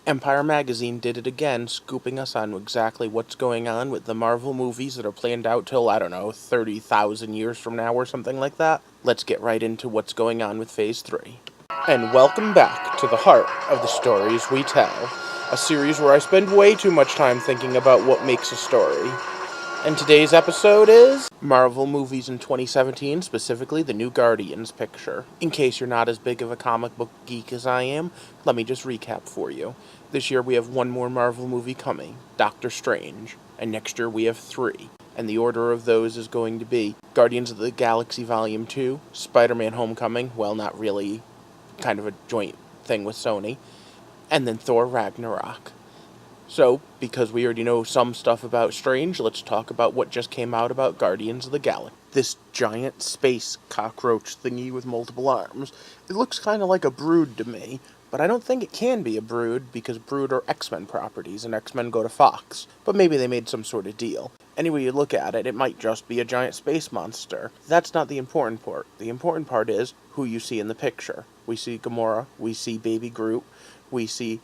Empire Magazine did it again, scooping us on exactly what's going on with the Marvel movies that are planned out till, 30,000 years from now or something like that. Let's get right into what's going on with Phase 3. And welcome back to the heart of the stories we tell, a series where I spend way too much time thinking about what makes a story. And today's episode is Marvel movies in 2017, specifically the new Guardians picture. In case you're not as big of a comic book geek as I am, let me just recap for you. This year we have one more Marvel movie coming, Doctor Strange, and next year we have 3. And the order of those is going to be Guardians of the Galaxy Volume 2, Spider-Man Homecoming, well, not really, kind of a joint thing with Sony, and then Thor Ragnarok. So, because we already know some stuff about Strange, let's talk about what just came out about Guardians of the Galaxy. This giant space cockroach thingy with multiple arms. It looks kind of like a Brood to me, but I don't think it can be a Brood because Brood are X-Men properties and X-Men go to Fox. But maybe they made some sort of deal. Any way you look at it, it might just be a giant space monster. That's not the important part. The important part is who you see in the picture. We see Gamora, we see Baby Groot, we see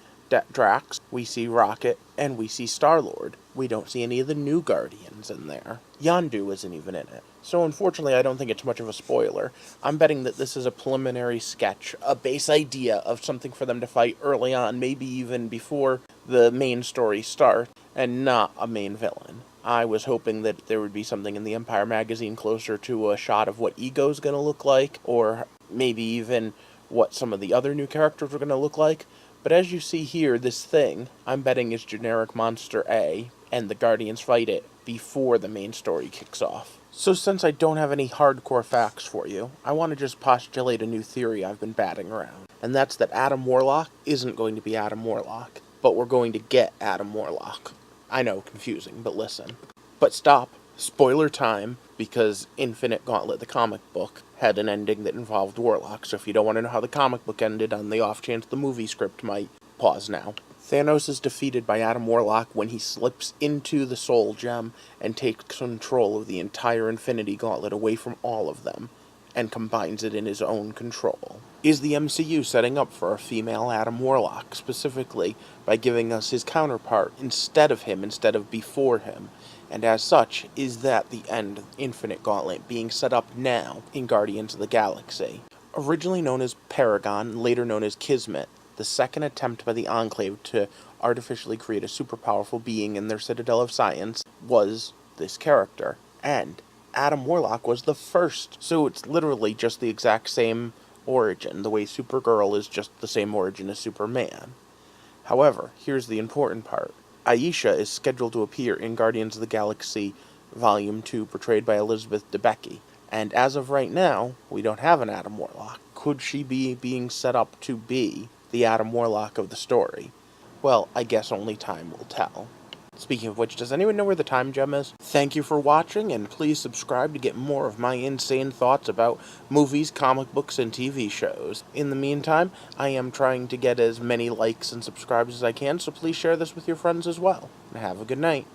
Drax, we see Rocket, and we see Star-Lord. We don't see any of the new Guardians in there. Yondu isn't even in it. So unfortunately, I don't think it's much of a spoiler. I'm betting that this is a preliminary sketch, a base idea of something for them to fight early on, maybe even before the main story starts, and not a main villain. I was hoping that there would be something in the Empire Magazine closer to a shot of what Ego's going to look like, or maybe even what some of the other new characters are going to look like. But as you see here, this thing, I'm betting is generic Monster A, and the Guardians fight it before the main story kicks off. So since I don't have any hardcore facts for you, I want to just postulate a new theory I've been batting around. And that's that Adam Warlock isn't going to be Adam Warlock, but we're going to get Adam Warlock. I know, confusing, but listen. But stop. Spoiler time, because Infinite Gauntlet, the comic book, had an ending that involved Warlock, so if you don't want to know how the comic book ended on the off chance the movie script might, pause now. Thanos is defeated by Adam Warlock when he slips into the Soul Gem and takes control of the entire Infinity Gauntlet away from all of them, and combines it in his own control. Is the MCU setting up for a female Adam Warlock, specifically by giving us his counterpart instead of before him? And as such, is that the end of Infinite Gauntlet being set up now in Guardians of the Galaxy? Originally known as Paragon, later known as Kismet, the second attempt by the Enclave to artificially create a super powerful being in their citadel of science was this character. And Adam Warlock was the first, so it's literally just the exact same origin, the way Supergirl is just the same origin as Superman. However, here's the important part. Aisha is scheduled to appear in Guardians of the Galaxy Volume 2, portrayed by Elizabeth Debicki. And as of right now, we don't have an Adam Warlock. Could she be being set up to be the Adam Warlock of the story? Well, I guess only time will tell. Speaking of which, does anyone know where the time gem is? Thank you for watching, and please subscribe to get more of my insane thoughts about movies, comic books, and TV shows. In the meantime, I am trying to get as many likes and subscribes as I can, so please share this with your friends as well. And have a good night.